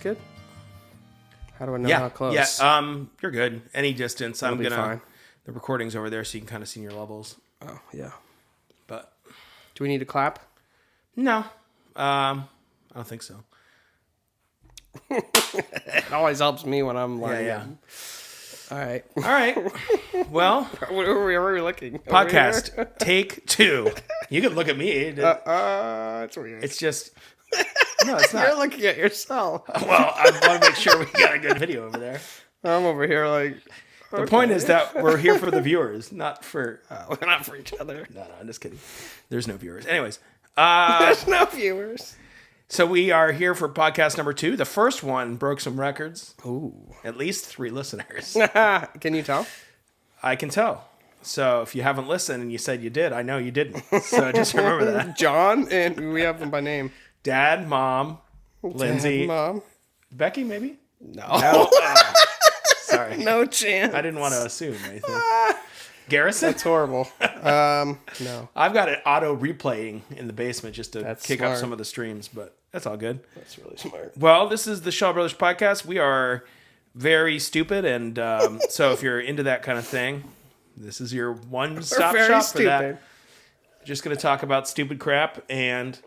good? How do I know how close? Yeah, you're good. Any distance. That'll be fine. The recording's over there, so you can kind of see your levels. Oh, yeah. But do we need to clap? No. I don't think so. It always helps me when I'm like... Yeah. All right. Well... Where are we looking? Podcast, take 2. You can look at me. It's weird. It's just... No, it's not. You're looking at yourself. Well, I want to make sure we got a good video over there. I'm over here like... The point is that we're here for the viewers, not for... not for each other. No, I'm just kidding. There's no viewers. Anyways. There's no viewers. So we are here for podcast number 2. The first one broke some records. Ooh. At least 3 listeners. Can you tell? I can tell. So if you haven't listened and you said you did, I know you didn't. So just remember that. John, and we have them by name. Dad, Mom, Lindsay. Dad, Mom. Becky, maybe? No. Sorry. No chance. I didn't want to assume anything. Garrison? That's horrible. No. I've got it auto replaying in the basement just to kick smart. up some of the streams, but that's all good. That's really smart. Well, this is the Shaw Brothers podcast. We are very stupid, and so if you're into that kind of thing, this is your one-stop shop for that. Just going to talk about stupid crap, and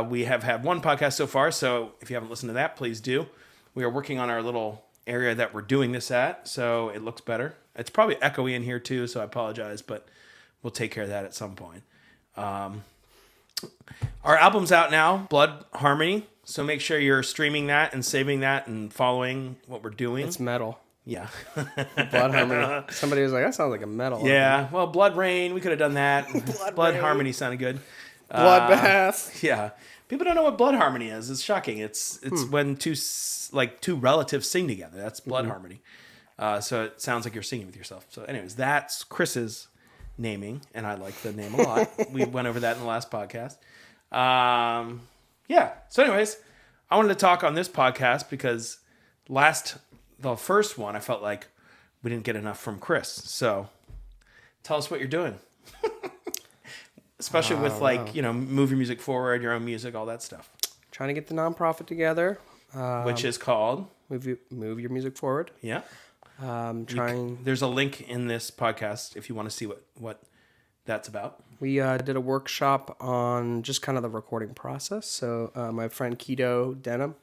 we have had one podcast so far, so if you haven't listened to that, please do. We are working on our little area that we're doing this at, so it looks better. It's probably echoey in here too, so I apologize, but we'll take care of that at some point. Our album's out now, Blood Harmony, so make sure you're streaming that and saving that and following what we're doing. It's metal. Yeah. Blood Harmony. Somebody was like, that sounds like a metal. Yeah, well, Blood Rain, we could have done that. Blood Rain. Harmony sounded good. Bloodbath. Yeah. People don't know what blood harmony is. It's shocking. It's when two relatives sing together. That's blood harmony. So it sounds like you're singing with yourself. So anyways, that's Chris's naming, and I like the name a lot. We went over that in the last podcast. Yeah. So anyways, I wanted to talk on this podcast because the first one, I felt like we didn't get enough from Chris. So tell us what you're doing. Especially with move your music forward, your own music, all that stuff. Trying to get the nonprofit together. Which is called? Move Your Music Forward. Yeah. There's a link in this podcast if you want to see what that's about. We did a workshop on just kind of the recording process. So my friend Keto Denham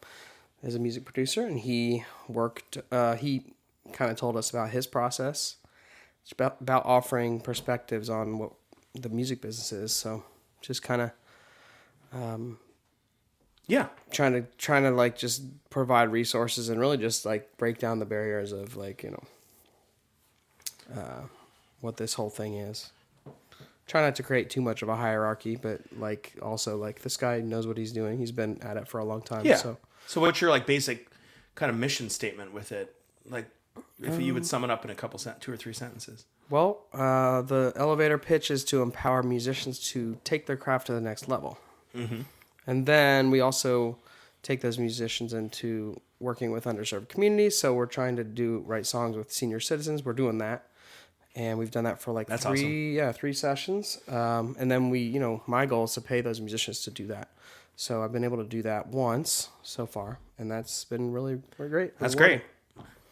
is a music producer, and he kind of told us about his process. It's about offering perspectives on what the music business is. So just kind of trying to like just provide resources and really just like break down the barriers of like, what this whole thing is. Try not to create too much of a hierarchy, but like also like this guy knows what he's doing. He's been at it for a long time. Yeah. So what's your like basic kind of mission statement with it? Like if you would sum it up in a couple 2 or 3 sentences. Well, the elevator pitch is to empower musicians to take their craft to the next level. Mm-hmm. And then we also take those musicians into working with underserved communities. So we're trying to write songs with senior citizens. We're doing that. And we've done that for like That's 3 sessions. And then my goal is to pay those musicians to do that. So I've been able to do that once so far. And that's been really great. That's great.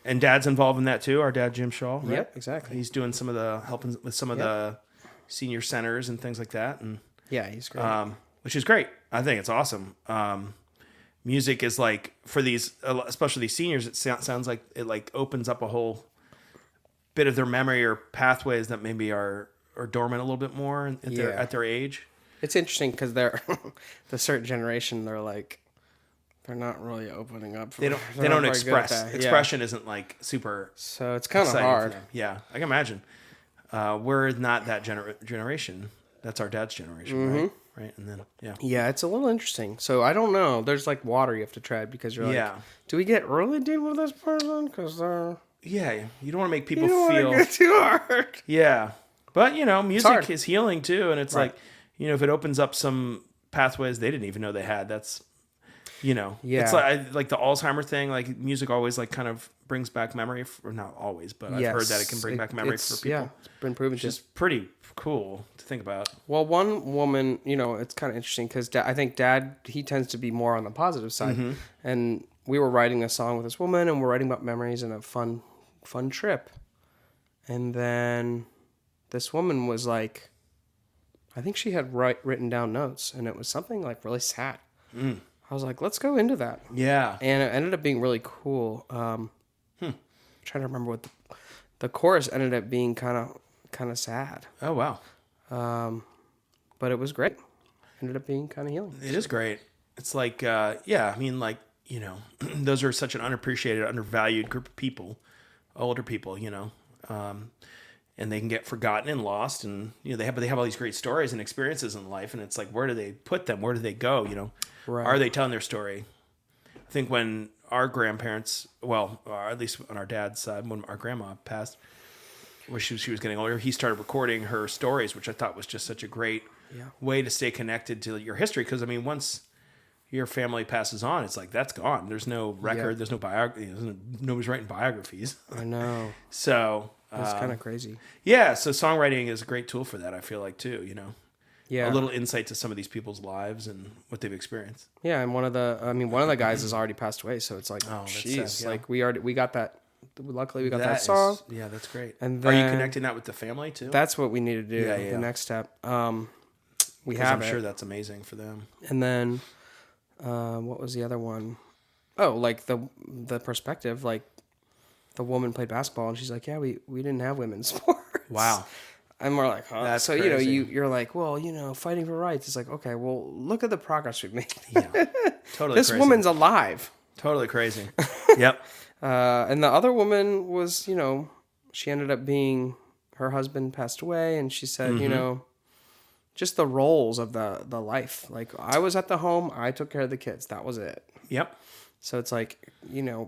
And Dad's involved in that too. Our dad, Jim Shaw. Right? Yep, exactly. He's doing some of the helping with some of the senior centers and things like that. And yeah, he's great. Which is great. I think it's awesome. Music is like for these, especially these seniors. It sounds like it like opens up a whole bit of their memory or pathways that maybe are dormant a little bit more at their age. It's interesting because they're the certain generation. They're not really opening up. They don't express. Expression isn't like super. So it's kind of hard. Yeah, I can imagine. We're not that generation. That's our dad's generation, right? And then yeah, it's a little interesting. So I don't know. There's like water you have to tread because you're like, do we get really deep with this person? Because you don't want to make people feel get too hard. Yeah, but music is healing too, and it's like if it opens up some pathways they didn't even know they had. That's it's like the Alzheimer thing. Like music always like kind of brings back memory, or not always, but I've heard that it can bring back memory for people. Yeah, it's been proven. Which is pretty cool to think about. Well, one woman, it's kind of interesting because I think Dad, he tends to be more on the positive side, and we were writing a song with this woman, and we're writing about memories and a fun trip. And then this woman was like, I think she had written down notes, and it was something like really sad. I was like, let's go into that. Yeah. And it ended up being really cool. I'm trying to remember what the chorus ended up being kind of sad. Oh, wow. But it was great. Ended up being kind of healing. It is great. It's like, yeah, I mean, like, you know, those are such an unappreciated, undervalued group of people, older people, you know, and they can get forgotten and lost, and you know they have all these great stories and experiences in life, and it's like, where do they put them? Where do they go? You know, Right. Are they telling their story? I think when our grandparents, well, or at least on our dad's side, when our grandma passed, when she was getting older, he started recording her stories, which I thought was just such a great way to stay connected to your history. Because I mean, once your family passes on, it's like that's gone. There's no record. There's no biography. Nobody's writing biographies. I know. So It's kind of crazy. Yeah. So songwriting is a great tool for that. I feel like too. You know. Yeah. A little insight to some of these people's lives and what they've experienced. Yeah, and one of the guys has already passed away, so it's like, jeez, sad, yeah. like we got that. Luckily, we got that song. Yeah, that's great. And are you then- connecting that with the family too? That's what we need to do. Yeah. The next step. We 'Cause have I'm it. sure that's amazing for them. And then, what was the other one? Oh, like the perspective. Like the woman played basketball, and she's like, "Yeah, we didn't have women's sports." Wow. And we're like, huh? That's so crazy. you're like, well, fighting for rights. It's like, okay, well, look at the progress we've made. Yeah. Totally. This crazy. woman's alive. Totally crazy. Yep. And the other woman was, she ended up being, her husband passed away, and she said, just the roles of the life. Like, I was at the home, I took care of the kids. That was it. Yep. So it's like,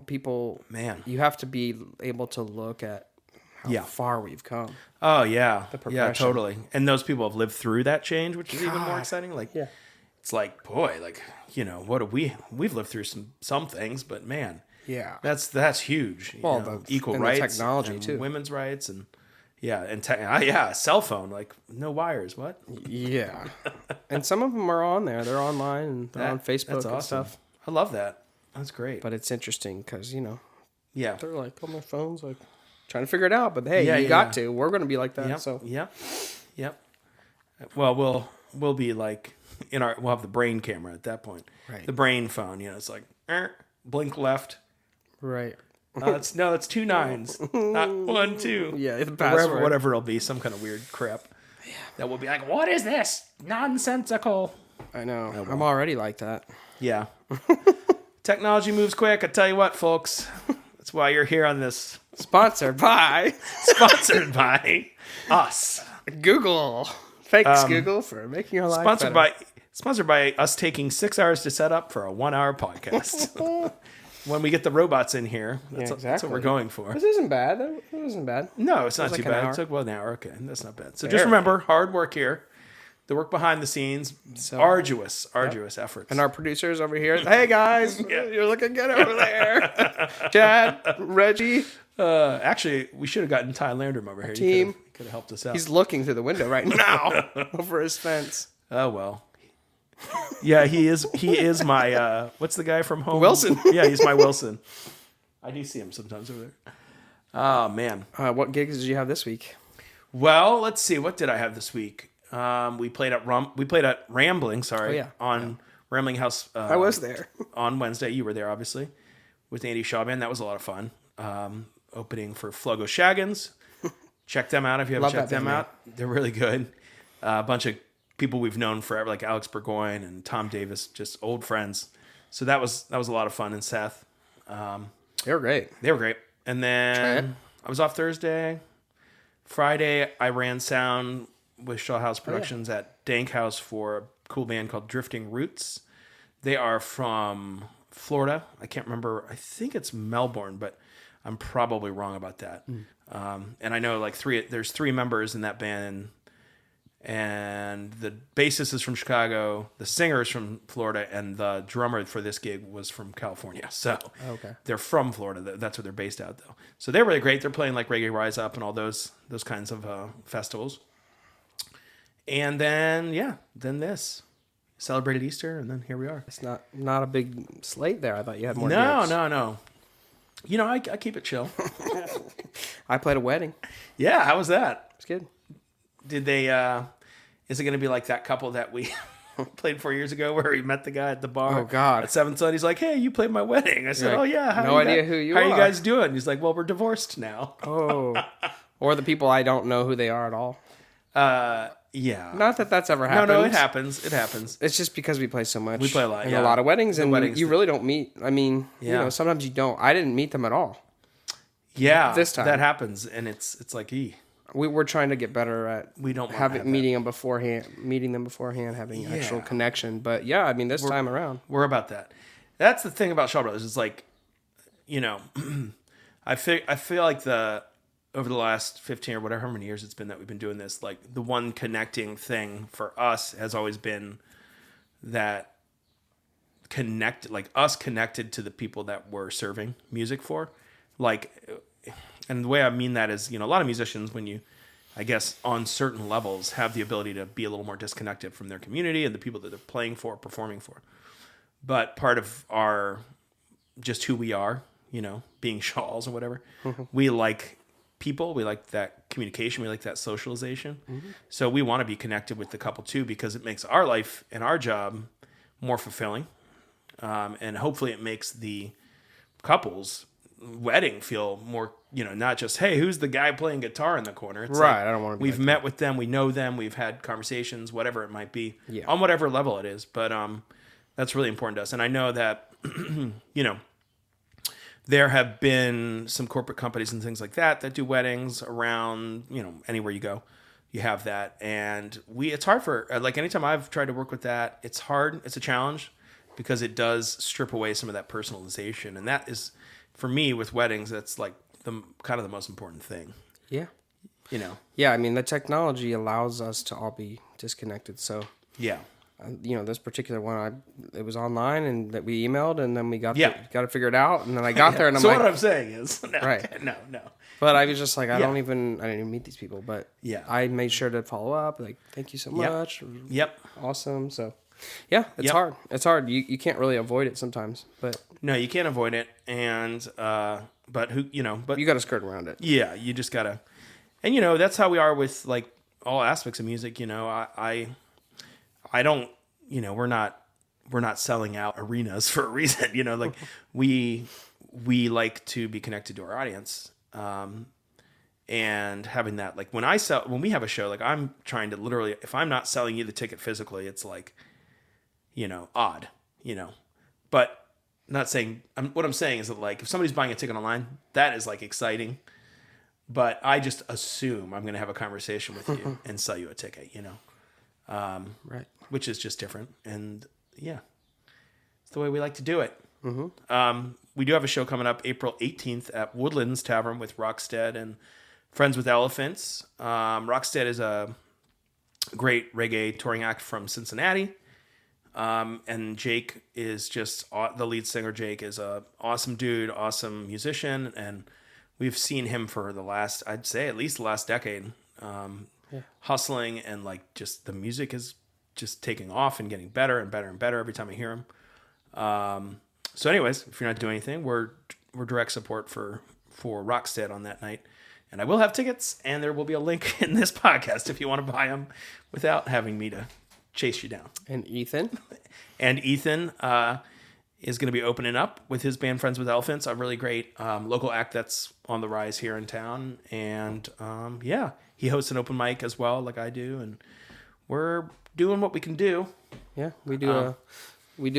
people, Man. you have to be able to look at how far we've come. Oh yeah. The Yeah, progression. totally. And those people have lived through that change, which is even more exciting. Like, Yeah. it's like, boy, like, what have we've lived through some things, but man, Yeah. that's huge. Well, equal and the rights, technology, and too. women's rights, and cell phone, like no wires. What? Yeah. And some of them are on there. They're online and they're on Facebook That's and awesome. stuff. I love that. That's great. But it's interesting because, yeah. they're like on their phones, like trying to figure it out. But hey, Yeah, you yeah, got yeah. to. We're going to be like that. Yep. So Yep. Well, we'll be like we'll have the brain camera at that point. Right. The brain phone. It's like blink left. right. It's 2 9s, not 1 2. Yeah, the password. Whatever it'll be, some kind of weird crap. Yeah. That will be like, what is this? Nonsensical. I know. I'm already like that. Yeah. Technology moves quick. I tell you what, folks. That's why you're here on this. Sponsored by Sponsored by us. Google. Thanks, Google, for making your life Sponsored by us taking 6 hours to set up for a 1 hour podcast. When we get the robots in here, that's what we're going for. This isn't bad. It wasn't bad. No, it's not like too an bad. hour. It took an hour. Okay, that's not bad. So just remember, hard work here. The work behind the scenes, arduous efforts. And our producers over here. Hey, guys. You're looking good over there. Chad, Reggie. Actually, we should have gotten Ty Landrum over here. Team. He could have helped us out. He's looking through the window right now over his fence. Oh well. Yeah, he is my what's the guy from home? Wilson. Yeah, he's my Wilson. I do see him sometimes over there. Oh man. What gigs did you have this week? Well, let's see. What did I have this week? We played at Rambling, on Rambling House. I was there. On Wednesday. You were there, obviously, with Andy Shaw Band. That was a lot of fun. Opening for Flogo Shaggins. Check them out if you haven't checked them out. They're really good. A bunch of people we've known forever, like Alex Burgoyne and Tom Davis, just old friends. So that was a lot of fun. And Seth. They were great. They were great. And then I was off Thursday. Friday, I ran sound with Shaw House Productions at Dank House for a cool band called Drifting Roots. They are from Florida. I can't remember. I think it's Melbourne, but I'm probably wrong about that. And I know there's 3 members in that band, and the bassist is from Chicago, the singer is from Florida, and the drummer for this gig was from California. So they're from Florida. That's where they're based out, though. So they're really great. They're playing like Reggae Rise Up and all those kinds of festivals. And then, then this. celebrated Easter, and then here we are. It's not a big slate there. I thought you had more. No. You know, I keep it chill. I played a wedding. Yeah, how was that? It's good. Did they? Is it going to be like that couple that we played 4 years ago, where we met the guy at the bar? Oh God! At 7th Sun, he's like, "Hey, you played my wedding." I said, like, "Oh yeah." No idea who you are. How are you guys doing? He's like, "Well, we're divorced now." Oh, or the people I don't know who they are at all. Yeah. Not that that's ever happened. No, it happens. It happens. It's just because we play so much. We play a lot, and a lot of weddings, and weddings you really don't meet. I mean, Yeah. you know, sometimes you don't. I didn't meet them at all. Yeah, This time. that happens, and it's like, We were trying to get better at we don't meeting them beforehand, having actual connection. But yeah, I mean, this time around, we're about that. That's the thing about Shaw Brothers. It's like, you know, I feel like over the last 15 or whatever how many years it's been that we've been doing this, like the one connecting thing for us has always been that us connected to the people that we're serving music for. Like, and the way I mean that is, you know, a lot of musicians, when you, I guess, on certain levels, have the ability to be a little more disconnected from their community and the people that they're playing for, performing for. But part of just who we are, you know, being Shaws or whatever, we like people, we like that communication, we like that socialization. So we want to be connected with the couple too, because it makes our life and our job more fulfilling. And hopefully it makes the couple's wedding feel more, you know, not just, hey, who's the guy playing guitar in the corner? It's right. Like, I don't want to be we've met with them, we know them, we've had conversations, whatever it might be, on whatever level it is. But that's really important to us. And I know that, you know, there have been some corporate companies and things like that do weddings around, you know, anywhere you go, you have that. And it's hard for, like, anytime I've tried to work with that, it's hard. It's a challenge because it does strip away some of that personalization. And that is, for me, with weddings, that's like kind of the most important thing. Yeah. You know? Yeah, I mean, the technology allows us to all be disconnected. So, yeah. You know, this particular one, it was online, and that we emailed, and then we got to figure it out, and then I got there, and I'm so like, what I'm saying is, no, right? No. But I was just like, I didn't even meet these people, but yeah, I made sure to follow up. Like, thank you so much. Yep. Awesome. So, yeah, it's hard. It's hard. You can't really avoid it sometimes, but no, you can't avoid it, and but you got to skirt around it. Yeah, you just gotta, and you know that's how we are with like all aspects of music. You know, I don't, you know, we're not selling out arenas for a reason, you know, like we like to be connected to our audience. And having that, like when we have a show, like I'm trying to literally, if I'm not selling you the ticket physically, it's like, you know, odd, you know, but not saying, what I'm saying is that like, if somebody's buying a ticket online, that is like exciting, but I just assume I'm going to have a conversation with you and sell you a ticket, you know? Right. Which is just different. And yeah, it's the way we like to do it. We do have a show coming up April 18th at Woodlands Tavern with Rockstead and Friends with Elephants. Rockstead is a great reggae touring act from Cincinnati. And Jake is just, the lead singer, Jake, is a awesome dude, awesome musician. And we've seen him for I'd say at least the last decade, hustling, and like just the music is just taking off and getting better and better and better every time I hear him. So anyways, if you're not doing anything, we're direct support for Rockstead on that night. And I will have tickets, and there will be a link in this podcast if you want to buy them without having me to chase you down. And Ethan is going to be opening up with his band Friends with Elephants, a really great local act that's on the rise here in town. And he hosts an open mic as well, like I do, and we're doing what we can do. Yeah, we do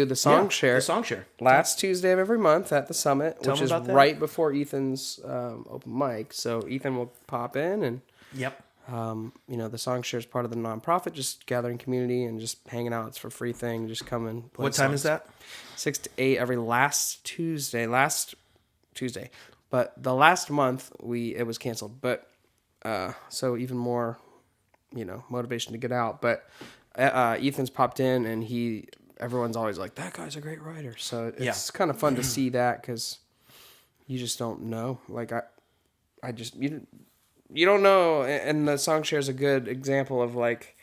the song share. The song share. Last Tuesday of every month at the Summit, which is right before Ethan's open mic. So Ethan will pop in, and you know, the song share is part of the nonprofit, just gathering community and just hanging out. It's for free thing. Just come and play. What time is that? 6 to 8 every last Tuesday. But the last month it was canceled. But so even more, you know, motivation to get out. But Ethan's popped in, and everyone's always like, that guy's a great writer. So it's kind of fun to see that, because you just don't know. Like you don't know. And the song share is a good example of like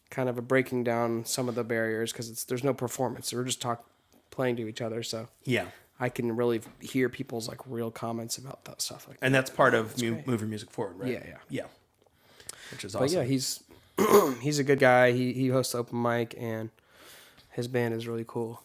kind of a breaking down some of the barriers because there's no performance. We're just playing to each other. So Yeah. I can really hear people's like real comments about that stuff. Like And that's part of great. Move Your Music Forward, right? Yeah. Which is But awesome. yeah, he's a good guy. He hosts open mic and his band is really cool.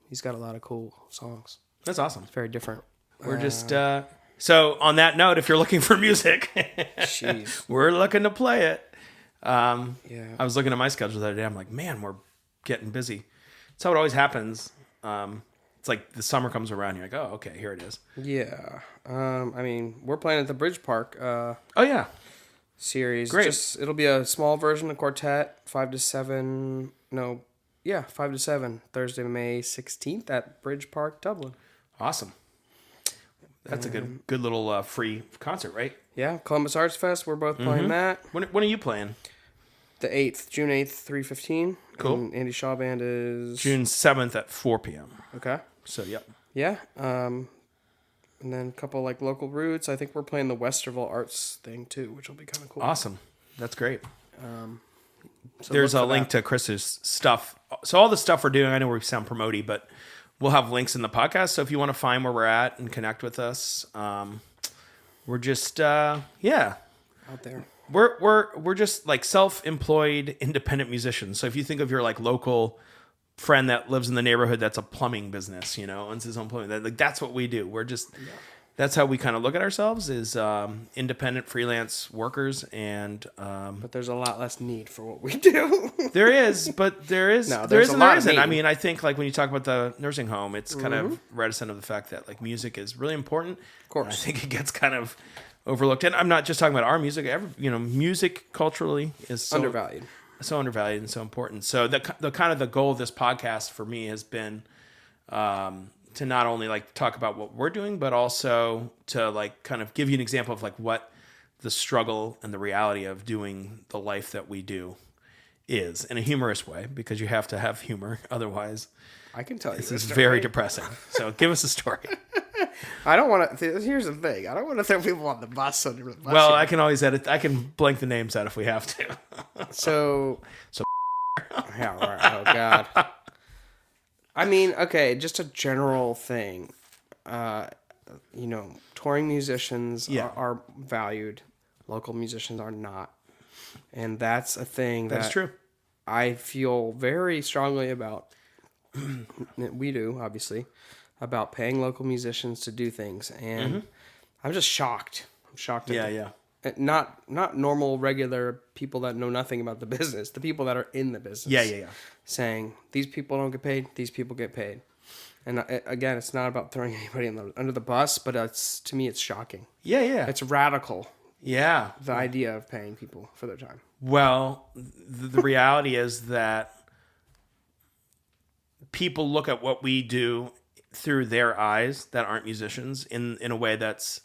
He's got a lot of cool songs. That's awesome. It's very different. We're just so on that note, if you're looking for music, Jeez. we're looking to play it. Yeah. I was looking at my schedule the other day. I'm like, man, we're getting busy. That's how it always happens. It's like the summer comes around. You're like, oh, okay, here it is. Yeah. I mean, we're playing at the Bridge Park Oh yeah, series. Great. It'll be a small version of quartet, 5 to 7. No, yeah, 5 to 7. Thursday, May 16th at Bridge Park, Dublin. awesome. That's a good little free concert, right? Yeah, Columbus Arts Fest. We're both playing that. When are you playing? The 8th, June 8th, 3:15. Cool. And Andy Shaw Band is June 7th at 4 p.m. Okay. So yep. Yeah. And then a couple like local roots. I think we're playing the Westerville Arts thing too, which will be kind of cool. Awesome. That's great. So There's look a for link that. to Chris's stuff. So all the stuff we're doing, I know we sound promoty, but we'll have links in the podcast. So if you want to find where we're at and connect with us, we're just out there. we're just like self-employed independent musicians. So if you think of your like local friend that lives in the neighborhood that's a plumbing business, owns his own plumbing, that's what we do. We're just that's how we kind of look at ourselves is independent freelance workers, and But there's a lot less need for what we do. there is, but there is No, there there's is a and lot there of isn't. need. I mean, I think like when you talk about the nursing home, it's kind of reticent of the fact that like music is really important. Of course. I think it gets kind of overlooked, and I'm not just talking about our music. Music culturally is so Undervalued. so undervalued and so important. So the kind of the goal of this podcast for me has been to not only like talk about what we're doing, but also to like kind of give you an example of like what the struggle and the reality of doing the life that we do is in a humorous way, because you have to have humor. Otherwise, I can tell you this this is story. very depressing. So give us a story. I don't want to. Here's the thing. I don't want to throw people on the bus. Well, I can always edit. I can blank the names out if we have to. So. So- Yeah. Right. Oh God. I mean, okay, just a general thing. Touring musicians are valued. Local musicians are not, and that's a thing That's true. I feel very strongly about. We do, obviously, about paying local musicians to do things, and I'm just shocked. I'm shocked. At Not normal, regular people that know nothing about the business. The people that are in the business. Yeah. Saying these people don't get paid. These people get paid. And again, it's not about throwing anybody under the bus, but to me, it's shocking. Yeah. It's radical. Yeah. The idea of paying people for their time. Well, the reality is that people look at what we do through their eyes that aren't musicians in a way that's,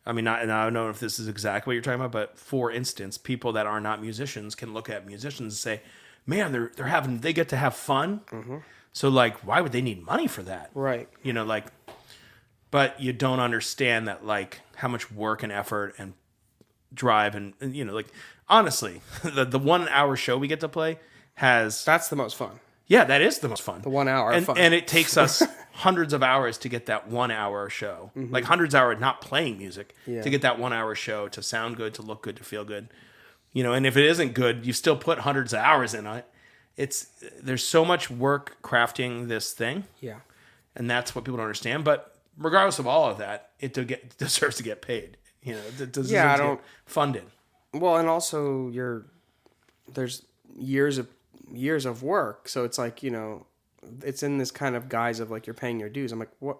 I mean, and I don't know if this is exactly what you're talking about, but for instance, people that are not musicians can look at musicians and say, man, they get to have fun. Mm-hmm. So like, why would they need money for that? Right. But you don't understand that like how much work and effort and drive and like honestly, the 1 hour show we get to play has That's the most fun. Yeah, that is the most fun. The 1 hour and, fun. and it takes us hundreds of hours to get that 1 hour show. Like hundreds of hours not playing music to get that 1 hour show to sound good, to look good, to feel good. And if it isn't good, you still put hundreds of hours in it. There's so much work crafting this thing. Yeah. And that's what people don't understand. But regardless of all of that, it deserves to get paid. It deserves to get funded. Well, and also there's years of work, so it's like it's in this kind of guise of like you're paying your dues. I'm like, what?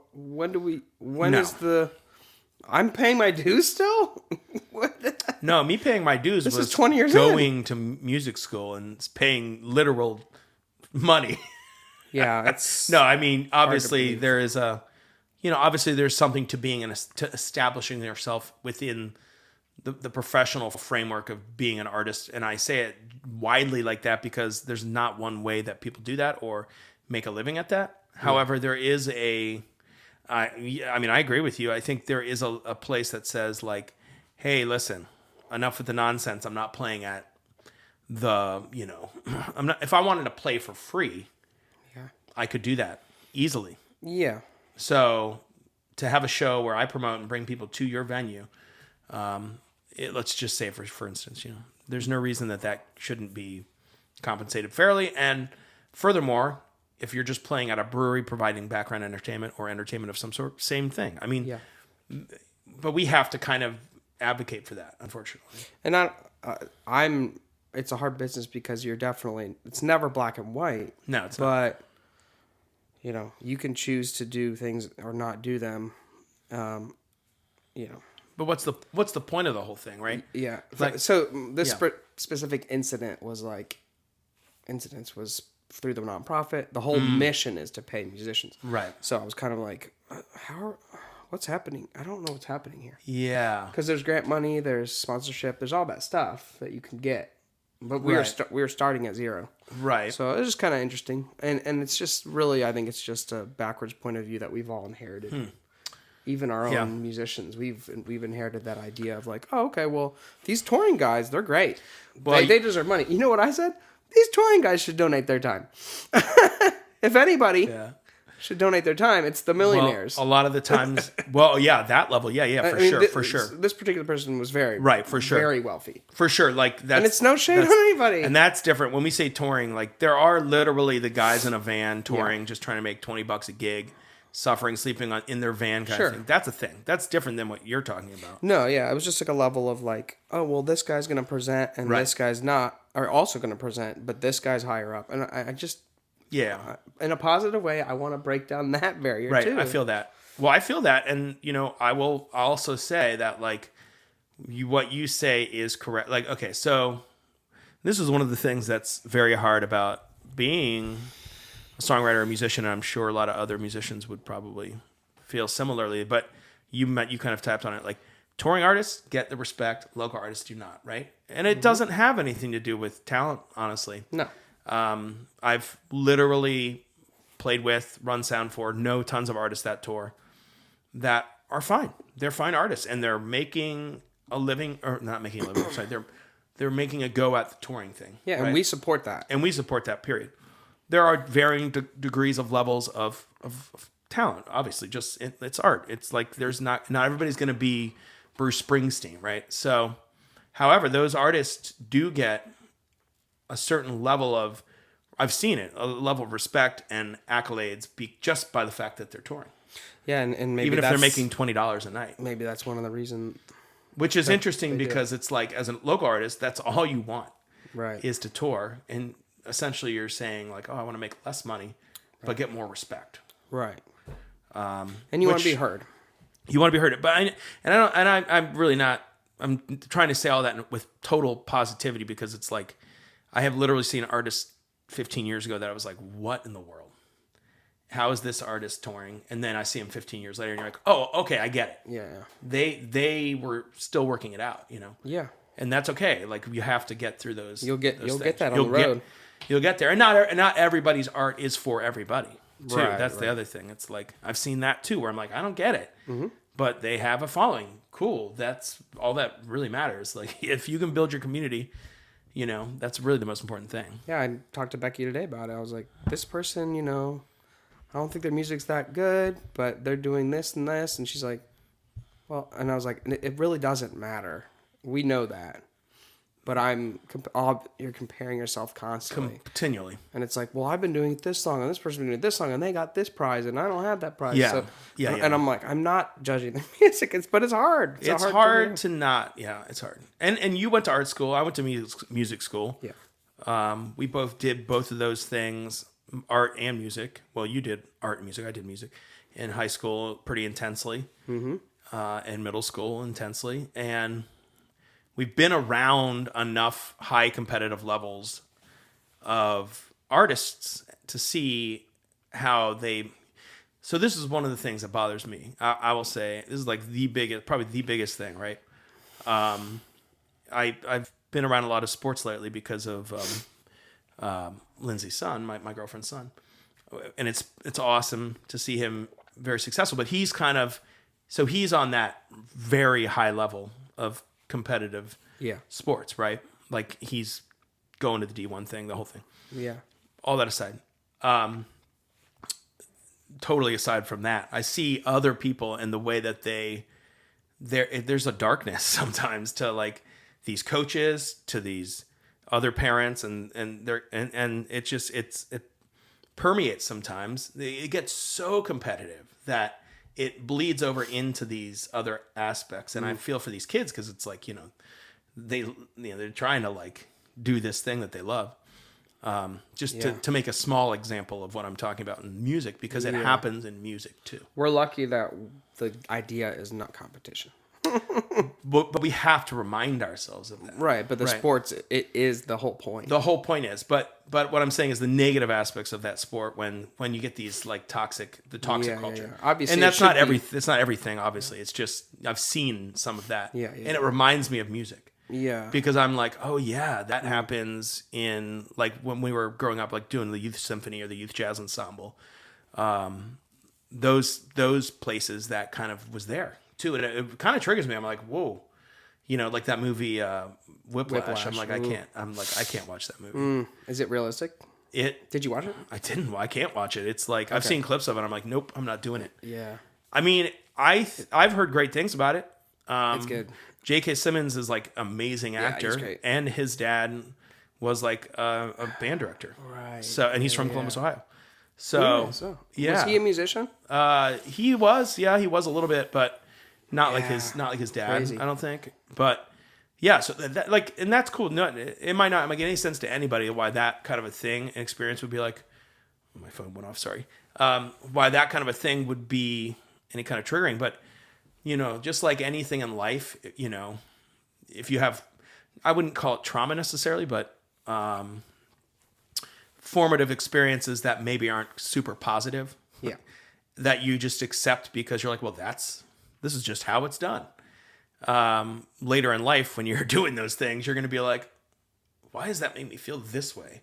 I'm paying my dues still? What? No, me paying my dues This was is 20 years going to music school and paying literal money. Yeah, it's No, I mean, obviously believe. there is obviously there's something to being to establishing yourself within the professional framework of being an artist. And I say it widely like that because there's not one way that people do that or make a living at that. However, there is I mean, I agree with you. I think there is a place that says like, hey, listen, enough with the nonsense. I'm not playing at I'm not, if I wanted to play for free, Yeah. I could do that easily. Yeah. So to have a show where I promote and bring people to your venue, let's just say for instance, there's no reason that shouldn't be compensated fairly. And furthermore, if you're just playing at a brewery providing background entertainment or entertainment of some sort, same thing. I mean, Yeah. but we have to kind of advocate for that, unfortunately. And it's a hard business because it's never black and white. No, it's not. But, you can choose to do things or not do them, But what's the point of the whole thing, right? Yeah. Like, so this specific incident was through the nonprofit. The whole mission is to pay musicians. Right. So I was kind of like, what's happening? I don't know what's happening here. Yeah. Because there's grant money, there's sponsorship, there's all that stuff that you can get. But we were starting at zero. Right. So it was just kind of interesting. And it's just really, I think it's just a backwards point of view that we've all inherited. Even our own musicians, we've inherited that idea of like, oh, okay, well, these touring guys, they're great. Well, they deserve money. You know what I said? These touring guys should donate their time. If anybody should donate their time, it's the millionaires. Well, a lot of the times, that level, for sure. This particular person was very wealthy. For sure, like that's, and it's no shade on anybody. And that's different. When we say touring, like there are literally the guys in a van touring, just trying to make $20 a gig, suffering, sleeping in their van kind of thing. That's a thing. That's different than what you're talking about. No, yeah, it was just like a level of like, oh well, this guy's going to present, and this guy's not, are also going to present, but this guy's higher up, and I just. Yeah. In a positive way, I want to break down that barrier too. Right, I feel that. Well, I feel that, and I will also say that like what you say is correct. Like, okay, so this is one of the things that's very hard about being a songwriter or musician, and I'm sure a lot of other musicians would probably feel similarly, but you kind of tapped on it. Like, touring artists get the respect, local artists do not, right? And it doesn't have anything to do with talent, honestly. No. I've literally played with, run sound for, know tons of artists that tour that are fine. They're fine artists, and they're making a living, or not making a living. Sorry, they're making a go at the touring thing. Yeah, and we support that. And we support that. Period. There are varying degrees of levels of talent. Obviously, just it's art. It's like there's not everybody's going to be Bruce Springsteen, right? So, however, those artists do get a certain level of, I've seen it, a level of respect and accolades just by the fact that they're touring. Yeah, and maybe even if they're making $20 a night. Maybe that's one of the reasons. Which is interesting because it's like, as a local artist, that's all you want, right? Is to tour, and essentially you're saying like, oh, I want to make less money, but get more respect, right? And you want to be heard. You want to be heard, but I'm really not. I'm trying to say all that with total positivity because it's like, I have literally seen artists 15 years ago that I was like, what in the world? How is this artist touring? And then I see him 15 years later and you're like, oh, okay, I get it. Yeah. They were still working it out, Yeah. And that's okay. Like, you have to get through those. You'll get that on the road. You'll get there. And not everybody's art is for everybody, too. Right, That's the other thing. It's like, I've seen that too, where I'm like, I don't get it. Mm-hmm. But they have a following. Cool. That's all that really matters. Like, if you can build your community, that's really the most important thing. Yeah, I talked to Becky today about it. I was like, this person, I don't think their music's that good, but they're doing this and this. And she's like, well, and I was like, it really doesn't matter. We know that. But you're comparing yourself constantly. Continually. And it's like, well, I've been doing this song, and this person's been doing this song, and they got this prize, and I don't have that prize. Yeah. So, yeah. And I'm like, I'm not judging the music, but it's hard. It's hard to not, it's hard. And you went to art school. I went to music school. Yeah. We both did both of those things, art and music. Well, you did art and music. I did music in high school pretty intensely. Mm-hmm. And middle school intensely. And we've been around enough high competitive levels of artists to see how they. So this is one of the things that bothers me. I will say this is like probably the biggest thing, right? I've been around a lot of sports lately because of Lindsay's son, my girlfriend's son, and it's awesome to see him very successful. But he's he's on that very high level of competitive sports, right? Like, he's going to the D1 thing, the whole thing. Yeah. All that aside, totally aside from that, I see other people and the way that there's a darkness sometimes to like these coaches, to these other parents, and it permeates sometimes. It gets so competitive that it bleeds over into these other aspects. And I feel for these kids because it's like, they're trying to like do this thing that they love. To make a small example of what I'm talking about in music, because it happens in music too. We're lucky that the idea is not competition. But we have to remind ourselves of that. Right, but the sports, it is the whole point. The whole point is, but what I'm saying is the negative aspects of that sport when you get these like toxic culture. Yeah. Obviously, and that's not it's not everything, obviously. It's just I've seen some of that. Yeah. And it reminds me of music. Yeah. Because I'm like, oh yeah, that happens in like when we were growing up, like doing the youth symphony or the youth jazz ensemble. Those places that kind of was there too, and it kind of triggers me. I'm like, whoa, like that movie Whiplash. I'm like, I can't watch that movie. Is it realistic? Did you watch it? I didn't. Well, I can't watch it. It's like I've seen clips of it. I'm like, nope, I'm not doing it. Yeah. I mean, I've heard great things about it. It's good. J.K. Simmons is like amazing actor, he's great. And his dad was like a band director, right? So, and he's from Columbus, Ohio. So, was he a musician? He was a little bit, but not like his dad. Crazy. I don't think, but yeah. So that like, and that's cool. No, it might not make any sense to anybody why that kind of a thing and experience would be like. My phone went off. Sorry. Why that kind of a thing would be any kind of triggering, but. Just like anything in life, if you have, I wouldn't call it trauma necessarily, but formative experiences that maybe aren't super positive. Yeah. That you just accept because you're like, well, this is just how it's done. Later in life, when you're doing those things, you're going to be like, why does that make me feel this way?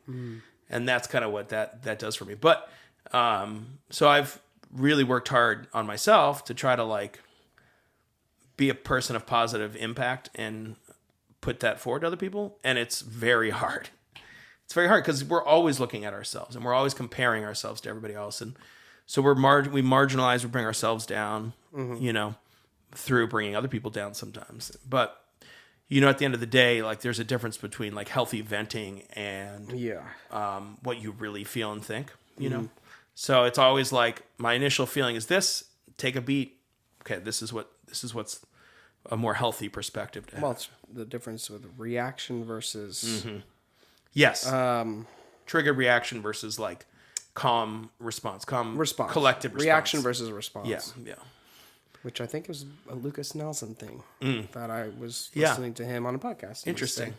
And that's kind of what that does for me. But, so I've really worked hard on myself to try to like, be a person of positive impact and put that forward to other people. And it's very hard. It's very hard because we're always looking at ourselves and we're always comparing ourselves to everybody else. And so we marginalize, we bring ourselves down, through bringing other people down sometimes. But, at the end of the day, like there's a difference between like healthy venting and what you really feel and think, So it's always like my initial feeling is this, take a beat. Okay, this is what's a more healthy perspective to have. Well, it's the difference with reaction versus... Yes. Triggered reaction versus like calm response. Response. Collective response. Reaction versus response. Yeah. Which I think is a Lucas Nelson thing that I was listening to him on a podcast. Interesting.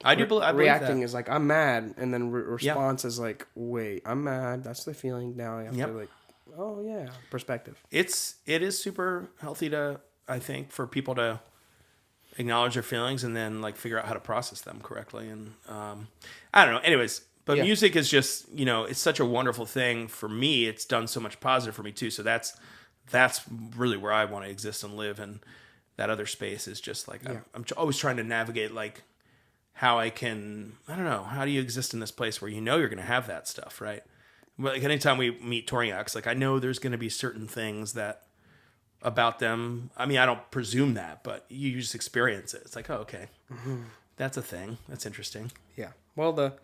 I believe reacting that. is like, I'm mad. And then response is like, wait, I'm mad. That's the feeling. Now I have to like... Oh yeah, perspective. It is super healthy to, I think, for people to acknowledge their feelings and then like figure out how to process them correctly. And I don't know. Anyways, but music is just it's such a wonderful thing for me. It's done so much positive for me too. So that's really where I want to exist and live. And that other space is just like I'm always trying to navigate like how I can. I don't know. How do you exist in this place where you're going to have that stuff, right? But like anytime we meet touring acts, like I know there's going to be certain things that about them. I mean, I don't presume that, but you just experience it. It's like, oh, okay, that's a thing. That's interesting. Yeah. Well, the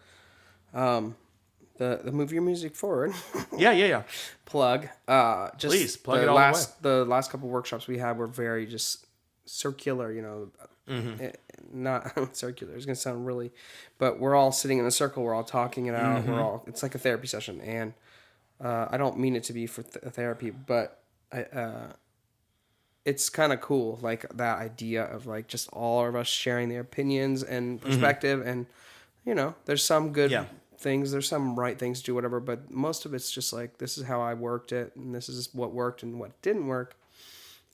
move your music forward. Yeah. Plug. Just please plug it all the way. The last couple workshops we had were very just circular. Not circular. It's gonna sound really, but we're all sitting in a circle. We're all talking it out. It's like a therapy session, and I don't mean it to be for therapy, but it's kind of cool, like that idea of like just all of us sharing their opinions and perspective, and there's some good things, there's some right things to do, whatever, but most of it's just like, this is how I worked it, and this is what worked and what didn't work.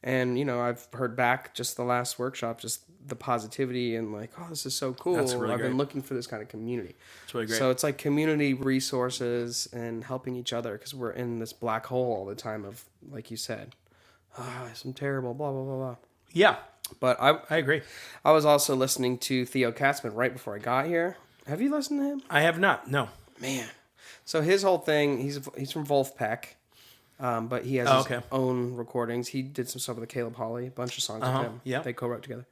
And, I've heard back just the last workshop, just the positivity and like, oh, this is so cool. That's really I've great. been looking for this kind of community. It's really great. So it's like community resources and helping each other, because we're in this black hole all the time of, like you said, some terrible blah, blah, blah, blah. Yeah. But I agree. I was also listening to Theo Katzman right before I got here. Have you listened to him? I have not. No. Man. So his whole thing, he's from Wolfpack, but he has his own recordings. He did some stuff with Caleb Hawley, a bunch of songs with him. Yeah. They co-wrote together.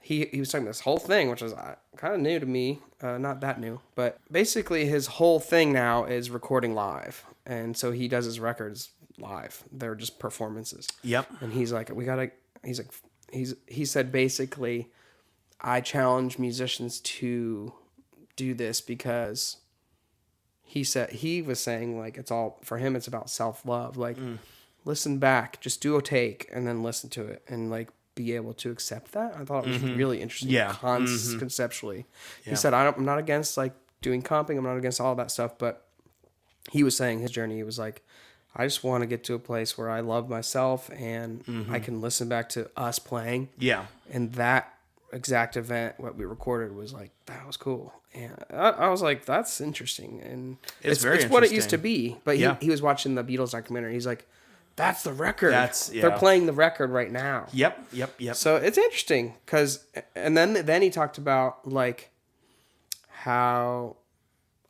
He was talking this whole thing, which was kind of new to me. Not that new, but basically his whole thing now is recording live. And so he does his records live. They're just performances. Yep. And he's like, he said basically, I challenge musicians to do this because he was saying like it's all for him. It's about self-love. Like listen back, just do a take and then listen to it and like be able to accept that. I thought it was really interesting. Yeah. Conceptually. He said, I'm not against like doing comping. I'm not against all that stuff, but he was saying his journey, he was like, I just want to get to a place where I love myself and I can listen back to us playing. Yeah. And that exact event, what we recorded, was like, that was cool. And I was like, that's interesting. And it's what it used to be. But he was watching the Beatles documentary. He's like, that's the record. They're playing the record right now. Yep. So it's interesting because, and then he talked about like how,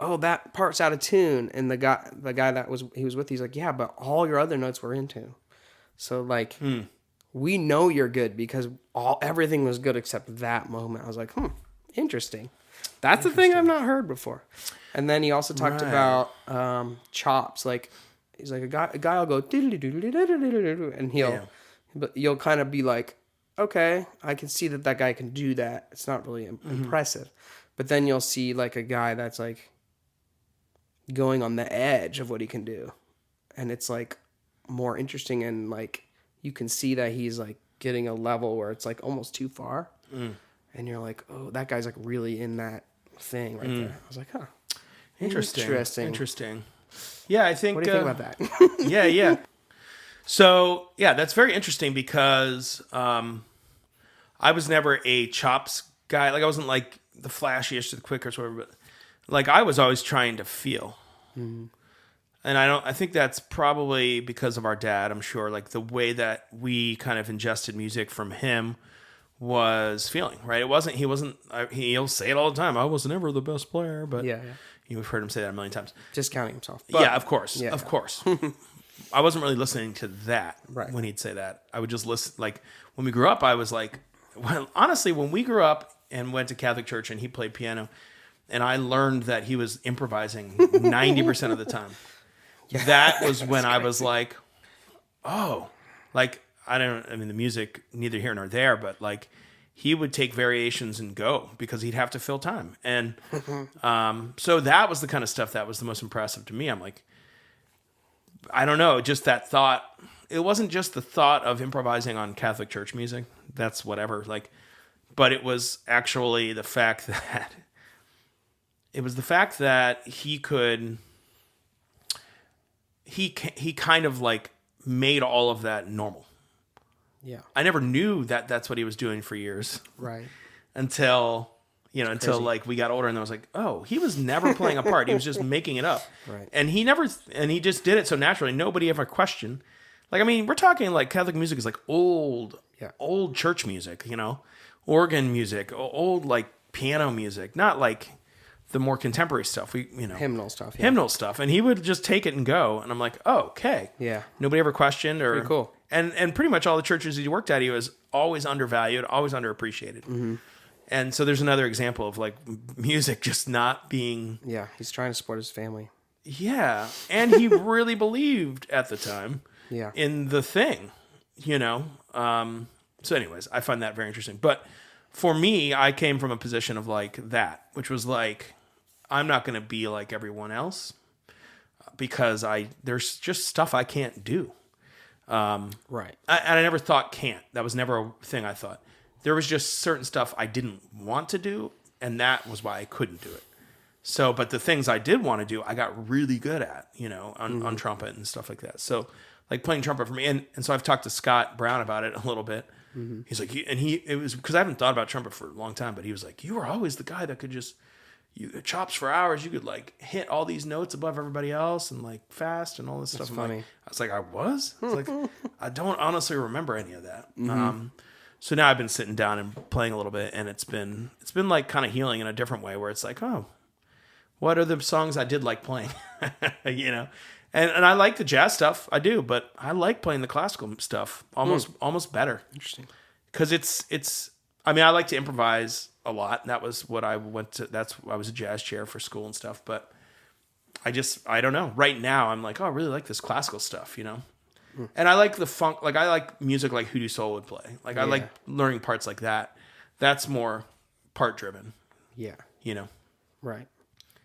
that part's out of tune, and the guy that he was with, he's like, yeah, but all your other notes were in tune. So like, we know you're good because everything was good except that moment. I was like, interesting. That's the thing I've not heard before. And then he also talked about chops. Like he's like a guy will go and you'll kind of be like, okay, I can see that guy can do that. It's not really impressive, but then you'll see like a guy that's like going on the edge of what he can do, and it's like more interesting, and like you can see that he's like getting a level where it's like almost too far, and you're like, oh, that guy's like really in that thing right there. I was like, interesting. Yeah, I think. What do you think about that? Yeah. So yeah, that's very interesting because I was never a chops guy. Like I wasn't like the flashiest or the quickest or whatever, but like I was always trying to feel. And I think that's probably because of our dad, I'm sure. Like the way that we kind of ingested music from him was feeling, right? He'll say it all the time. I was never the best player, but you've heard him say that a million times. Discounting himself. Yeah, of course. Of course. I wasn't really listening to that when he'd say that. I would just listen. Like when we grew up, I was like, well, honestly, when we grew up and went to Catholic church and he played piano, and I learned that he was improvising 90% of the time. That was when I was like, oh, like, the music, neither here nor there, but like he would take variations and go because he'd have to fill time. And so that was the kind of stuff that was the most impressive to me. I'm like, I don't know, just that thought. It wasn't just the thought of improvising on Catholic church music. That's whatever. Like, but it was actually the fact that he could, he kind of like made all of that normal. Yeah. I never knew that that's what he was doing for years. Right. Until like we got older and I was like, oh, he was never playing a part. He was just making it up. Right. And he just did it so naturally. Nobody ever questioned. Like, I mean, we're talking like Catholic music is like old church music, organ music, old like piano music, not like the more contemporary stuff. Hymnal stuff. Yeah. Hymnal stuff. And he would just take it and go. And I'm like, oh, okay. Yeah. Nobody ever questioned or. Pretty cool. And pretty much all the churches he worked at, he was always undervalued, always underappreciated. Mm-hmm. And so there's another example of like music just not being. Yeah, he's trying to support his family. Yeah, and he really believed at the time. Yeah. In the thing, So, anyways, I find that very interesting. But for me, I came from a position of like that, which was like, I'm not going to be like everyone else because there's just stuff I can't do. Right. I never thought can't. That was never a thing I thought. There was just certain stuff I didn't want to do, and that was why I couldn't do it. So, but the things I did want to do, I got really good at, on trumpet and stuff like that. So, like playing trumpet for me, and so I've talked to Scott Brown about it a little bit. Mm-hmm. He's like, it was because I haven't thought about trumpet for a long time, but he was like, you were always the guy that could just, chops for hours. You could like hit all these notes above everybody else and like fast and all this stuff. Funny. Like, I was like, I was like, I don't honestly remember any of that. Mm-hmm. So now I've been sitting down and playing a little bit, and it's been like kind of healing in a different way where it's like, oh, what are the songs I did like playing? You know, and I like the jazz stuff. I do, but I like playing the classical stuff almost better. Interesting. Because it's. I mean, I like to improvise a lot. That was what I went to. I was a jazz chair for school and stuff. But I don't know. Right now, I'm like, oh, I really like this classical stuff, you know? And I like the funk. Like, I like music like Hoodoo Soul would play. Like, I like learning parts like that. That's more part driven. Yeah. You know? Right.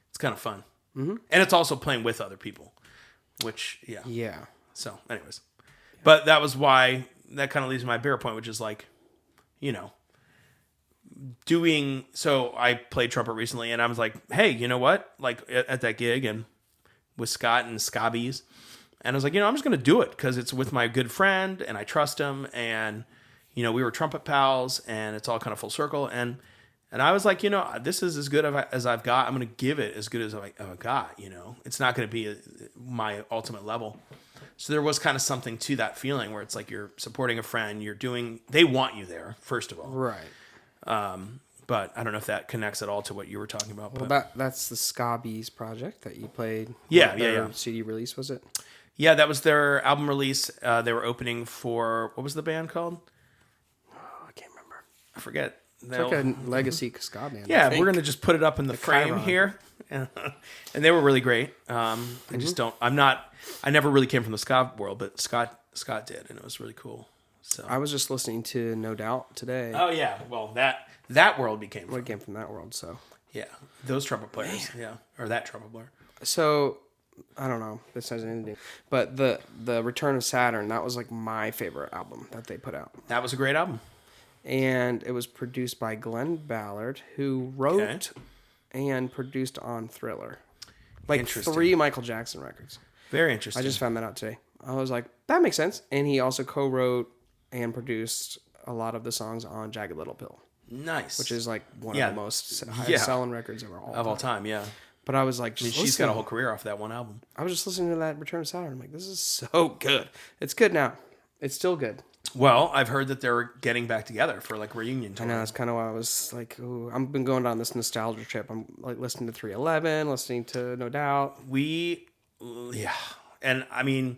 It's kind of fun. Mm-hmm. And it's also playing with other people, which, yeah. Yeah. So, anyways. But that was why, that kind of leads to my bigger point, which is like, you know, so I played trumpet recently and I was like, hey, you know what? Like at that gig and with Scott and Scabbies. And I was like, you know, I'm just going to do it because it's with my good friend and I trust him. And, you know, we were trumpet pals and it's all kind of full circle. And I was like, you know, this is as good as I've got. I'm going to give it as good as I've got, you know. It's not going to be my ultimate level. So there was kind of something to that feeling where it's like you're supporting a friend. They want you there, first of all. Right. But I don't know if that connects at all to what you were talking about. Well, that's the Scabbies project that you played. Yeah. CD release, was it? Yeah, that was their album release. They were opening for, what was the band called? Oh, I can't remember. I forget. It's like a legacy ska band. Yeah, we're going to just put it up in the frame Chiron. here. And they were really great. I never really came from the ska world, but Scott did, and it was really cool. So I was just listening to No Doubt today. Oh, yeah. Well, that world became Well, it came from that world, so. Yeah, those trumpet players. Man. Yeah, or that trumpet player. So, I don't know. This has anything. But the Return of Saturn, that was like my favorite album that they put out. That was a great album. And it was produced by Glenn Ballard, who wrote and produced on Thriller. Like 3 Michael Jackson records. Very interesting. I just found that out today. I was like, that makes sense. And he also co-wrote and produced a lot of the songs on Jagged Little Pill. Nice. Which is like one of the most highest selling records of all time. Yeah. But I was like, she's got a whole career off that one album. I was just listening to that Return of Saturn. I'm like, this is so good. It's good now. It's still good. Well, I've heard that they're getting back together for like reunion tour. I know, that's kind of why I was like, ooh, I've been going on this nostalgia trip. I'm like listening to 311, listening to No Doubt. And I mean,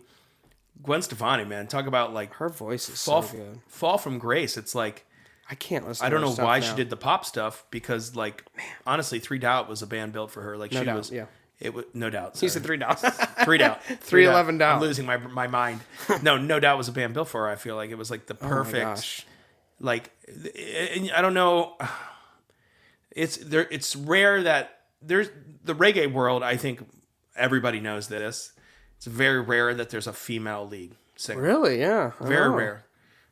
Gwen Stefani, man, talk about like her voice is so good. Fall from Grace. It's like I can't listen. I don't know why she did the pop stuff because like honestly, 3 Doubt was a band built for her. Like No she Doubt, was. Yeah. It was No Doubt. You said 3 Doubt. 3 Doubt. 311 Doubt. I'm losing my mind. No Doubt was a band built for her. I feel like it was like the perfect. Oh my gosh. Like, I don't know. It's rare that there's the reggae world. I think everybody knows this. It's very rare that there's a female lead singer. Really? Yeah. Very rare.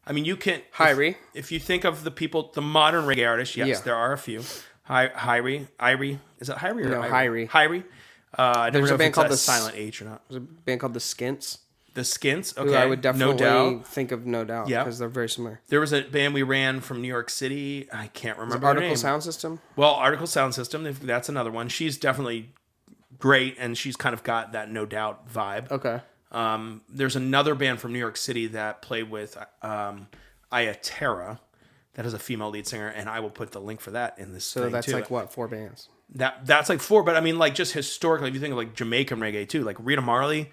I mean, you can. Hyrie. If you think of the modern reggae artists, yes, there are a few. Hyrie. Is it Hyrie or no, Hyrie? Hyrie. There's a band called the Silent H or not. There's a band called the Skints. The Skints. Okay, Who I would definitely No Doubt. think of No Doubt. Yeah, because they're very similar. There was a band we ran from New York City. I can't remember. Article Sound System. Well, Article Sound System. That's another one. She's definitely great, and she's kind of got that No Doubt vibe. Okay. There's another band from New York City that played with Ayaterra. That is a female lead singer, and I will put the link for that in this. So that's like what, 4 bands? That's like 4, but I mean, like just historically, if you think of like Jamaican reggae too, like Rita Marley,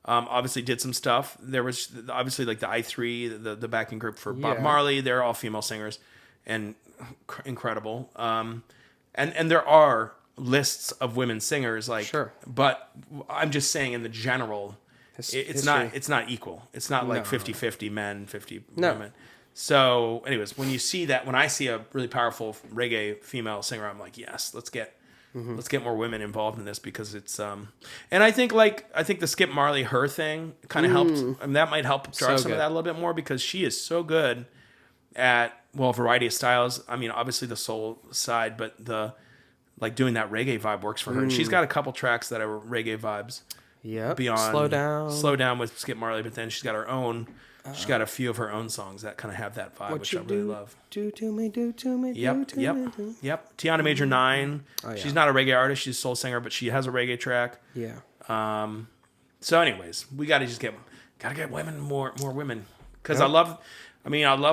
obviously did some stuff. There was obviously like the I3, the backing group for Bob Marley. They're all female singers, and incredible. And there are lists of women singers, like but I'm just saying in the general, it's not equal. It's not like 50-50 men, 50 women. So, anyways, when I see a really powerful reggae female singer, I'm like, yes, let's get more women involved in this because it's and I think the Skip Marley her thing kind of helped. I mean, that might help drive some of that a little bit more because she is so good at a variety of styles. I mean, obviously the soul side, but the like doing that reggae vibe works for her. And she's got a couple tracks that are reggae vibes. Yeah. Beyond Slow Down with Skip Marley, but then she's got her own. She's got a few of her own songs that kind of have that vibe, which I really love. Do to me. Yep. Tiana Major 9. Oh, yeah. She's not a reggae artist. She's a soul singer, but she has a reggae track. Yeah. So, anyways, we got to just get women more women because I love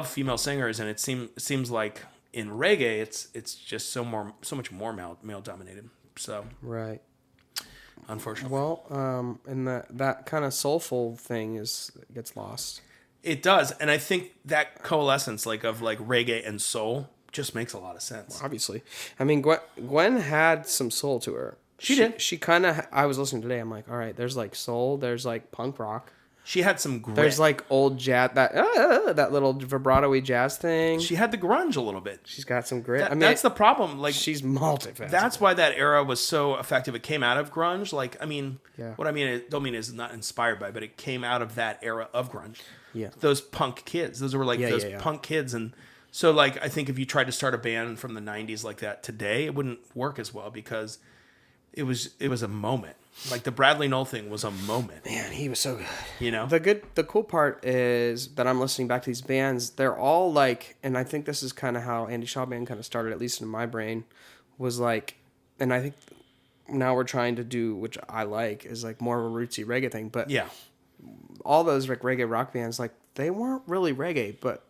female singers, and it seems like in reggae it's just so much more male dominated. So Right. unfortunately, Well, and that kind of soulful thing gets lost. it does, and I think that coalescence of reggae and soul just makes a lot of sense. Obviously, I mean, Gwen had some soul to her. She did. She kind of. I was listening today. I'm like, all right. There's like soul. There's like punk rock. She had some grit. There's like old jazz. That little vibrato-y jazz thing. She had the grunge a little bit. She's got some grit. That's the problem. Like, she's multifaceted. that's why that era was so effective. It came out of grunge. Like, I mean, Yeah. what I mean, don't mean is not inspired by, but it came out of that era of grunge. Yeah. Those punk kids. Those were those punk kids. And so, like, I think if you tried to start a band from the 90s like that today, it wouldn't work as well because it was a moment. Like, the Bradley Noel thing was a moment. Man, he was so good. You know? The cool part is that I'm listening back to these bands. They're all like, and I think this is kind of how Andy Shaw Band kind of started, at least in my brain, was like, and I think now we're trying to do, which I like, is like more of a rootsy reggae thing. But Yeah. all those like reggae rock bands, like they weren't really reggae, but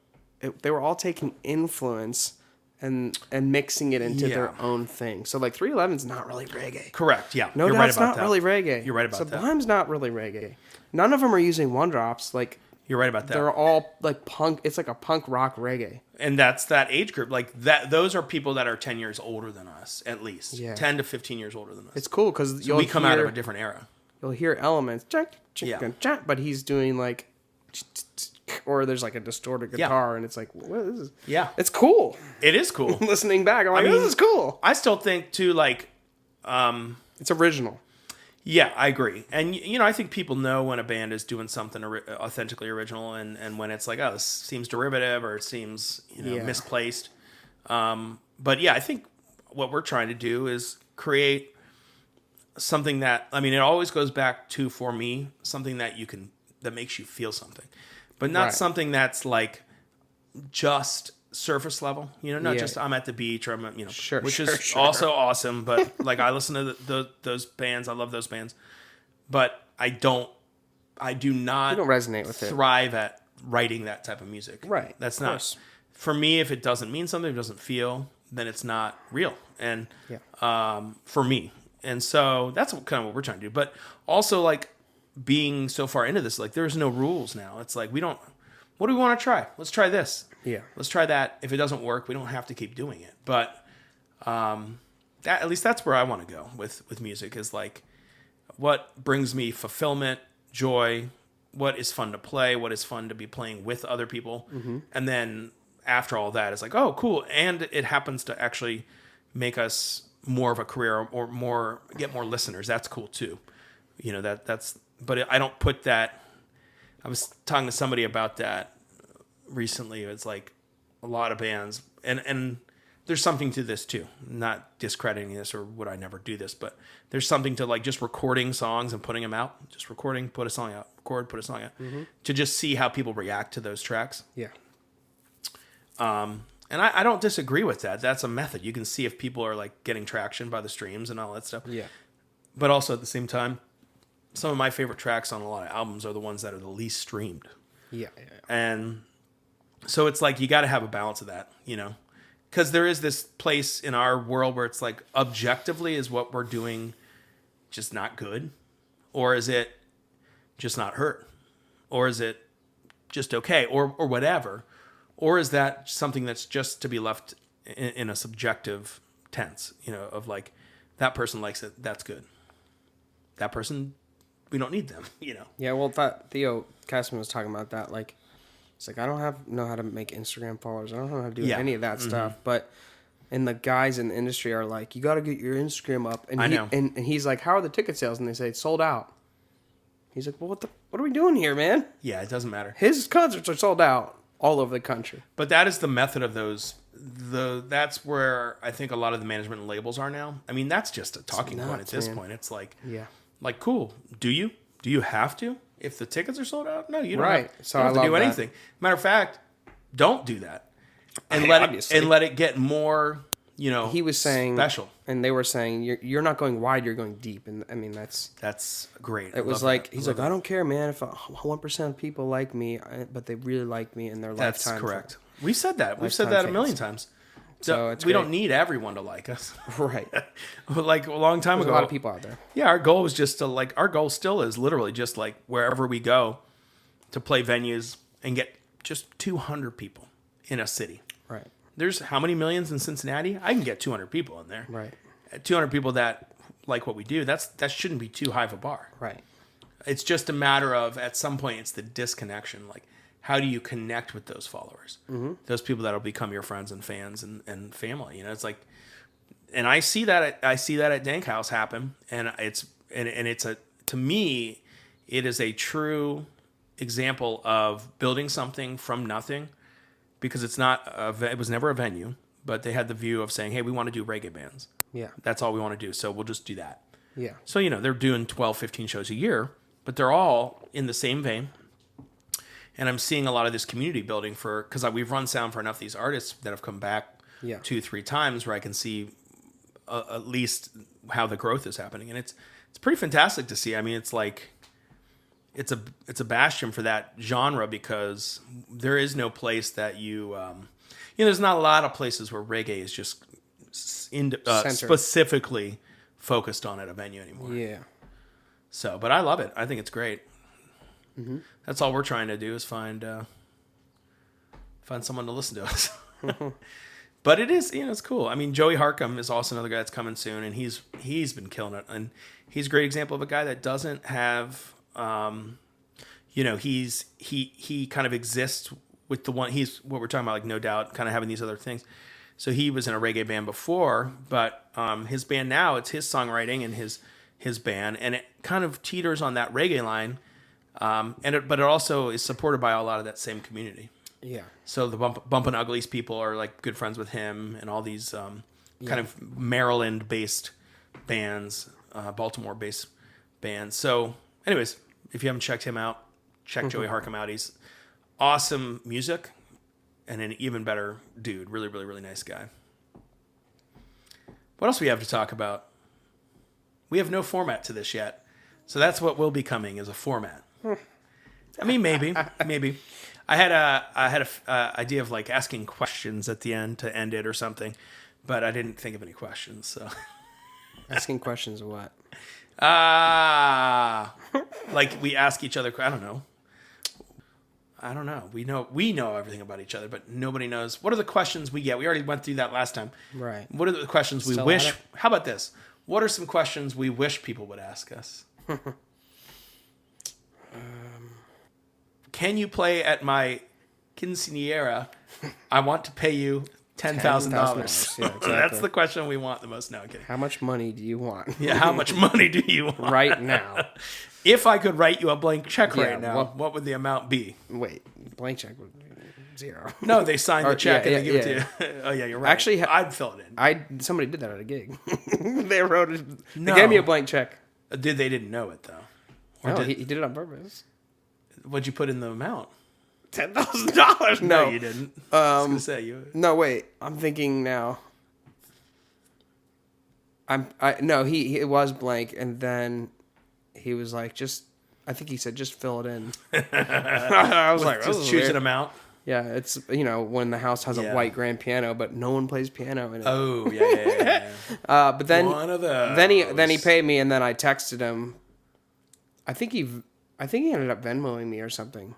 they were all taking influence and mixing it into their own thing. So like 311's not really reggae. Correct. Yeah. No You're Doubt's right about not that. really reggae. You're right about that. Sublime's not really reggae. None of them are using one drops. Like, You're right about that. they're all like punk. It's like a punk rock reggae. And that's that age group. Like that, those are people that are 10 years older than us, at least. Yeah. 10 to 15 years older than us. It's cool because So we come out of a different era. You'll hear elements, but he's doing like, or there's like a distorted guitar, and it's like, what is this? Yeah. It's cool. It is cool. Listening back, I'm like, mean, this is cool. I still think too, like, It's original. yeah, I agree. And, you know, I think people know when a band is doing something authentically original and when it's like, oh, this seems derivative or it seems, misplaced. But yeah, I think what we're trying to do is create something that, I mean, it always goes back to, for me, something that that makes you feel something, but not something that's like just surface level, not just I'm at the beach or I'm, which is also awesome. But like, I listen to those bands. I love those bands, but I do not You don't resonate with thrive at writing that type of music. Right. That's not for me. If it doesn't mean something, if it doesn't feel, then it's not real. And, for me. And so that's kind of what we're trying to do. But also, like, being so far into this, like, there's no rules now. It's like, what do we want to try? Let's try this. Yeah. Let's try that. If it doesn't work, we don't have to keep doing it. But at least that's where I want to go with music, is like, what brings me fulfillment, joy, what is fun to play, what is fun to be playing with other people. Mm-hmm. And then after all that, it's like, oh, cool. And it happens to actually make us more of a career or get more listeners. That's cool too. But I don't put that. I was talking to somebody about that recently. It's like a lot of bands, and there's something to this too. Not discrediting this, or would I never do this, but there's something to like just recording songs and putting them out. Just recording, put a song out, record, put a song out, to just see how people react to those tracks. Yeah. And I don't disagree with that. That's a method. You can see if people are like getting traction by the streams and all that stuff. Yeah. But also at the same time, some of my favorite tracks on a lot of albums are the ones that are the least streamed. Yeah. And so it's like, you got to have a balance of that, because there is this place in our world where it's like, objectively, is what we're doing just not good? Or is it just not hurt? Or is it just okay? Or whatever. Or is that something that's just to be left in a subjective tense, of like, that person likes it, that's good. That person, we don't need them, Yeah, well, that Theo Castman was talking about that. Like, it's like, I don't know how to make Instagram followers. I don't know how to do any of that stuff. But, and the guys in the industry are like, you got to get your Instagram up. And I know. And he's like, how are the ticket sales? And they say, it's sold out. He's like, well, what are we doing here, man? Yeah, it doesn't matter. His concerts are sold out all over the country. But that is the method of those. That's where I think a lot of the management and labels are now. I mean, that's just a talking point at this point. It's like, like, cool. Do you have to? If the tickets are sold out, no, you don't have, So you don't have I to do love anything. Matter of fact, don't do that, and Obviously. let it get more. He was saying special, and they were saying you're not going wide, you're going deep, and I mean that's great. It was like he's like, I don't care, man, if 1% of people like me, but they really like me in their lifetime. That's correct. We've said that. We've said that a million times. So we don't need everyone to like us. Right. Like a long time There's ago. a lot of people out there. Yeah, our goal was just to like, our goal still is literally just like wherever we go to play venues and get just 200 people in a city. Right. There's how many millions in Cincinnati? I can get 200 people in there. Right. 200 people that like what we do. That shouldn't be too high of a bar. Right. It's just a matter of, at some point, it's the disconnection. Like, how do you connect with those followers? Mm-hmm. Those people that'll become your friends and fans and family. You know, it's like, and I see that at Dank House happen, and it's to me, it is a true example of building something from nothing, because it was never a venue, but they had the view of saying, hey, we want to do reggae bands. Yeah. That's all we want to do, so we'll just do that. Yeah. So, you know, they're doing 12, 15 shows a year, but they're all in the same vein. And I'm seeing a lot of this community building because we've run sound for enough of these artists that have come back 2-3 times where I can see at least how the growth is happening. And it's pretty fantastic to see. I mean, it's like, it's a bastion for that genre, because there is no place that there's not a lot of places where reggae is just specifically focused on at a venue anymore. Yeah. So, but I love it. I think it's great. Mm-hmm. That's all we're trying to do is find someone to listen to us. But it is, it's cool. I mean, Joey Harcum is also another guy that's coming soon, and he's been killing it. And he's a great example of a guy that doesn't have, he kind of exists with the one, he's what we're talking about, like No Doubt, kind of having these other things. So he was in a reggae band before, but his band now, it's his songwriting and his band, and it kind of teeters on that reggae line. But it also is supported by a lot of that same community. Yeah. So the Bumpin' Uglies people are like good friends with him, and all these kind of Maryland-based bands, Baltimore-based bands. So, anyways, if you haven't checked him out, check Joey Harcum out. He's awesome music and an even better dude. Really, really, really nice guy. What else do we have to talk about? We have no format to this yet, so that's what will be coming, is a format. I mean, maybe. I had a idea of like asking questions at the end to end it or something, but I didn't think of any questions. So, asking questions of what? Like we ask each other. I don't know. We know everything about each other, but nobody knows. What are the questions we get? We already went through that last time. Right. What are the questions we wish? How about this? What are some questions we wish people would ask us? Can you play at my quinceañera? I want to pay you $10,000. Yeah, exactly. That's the question we want the most. No, I'm kidding. How much money do you want? Yeah, how much money do you want? Right now. If I could write you a blank check right now, what would the amount be? Wait, blank check would be $0. No, they sign the check and they give it to you. Oh, yeah, you're right. Actually, I'd fill it in. Somebody did that at a gig. They wrote it. No. They gave me a blank check. They didn't know it, though. Or he did it on purpose. What'd you put in the amount? $10,000. No, you didn't. I was gonna say you. No, wait. I'm thinking now. It was blank, and then he was like, I think he said, just fill it in. I was like, just choose an amount. Yeah, it's when the house has a white grand piano, but no one plays piano in it. Oh yeah. But then one of those. Then he paid me, and then I texted him. I think he ended up Venmoing me or something.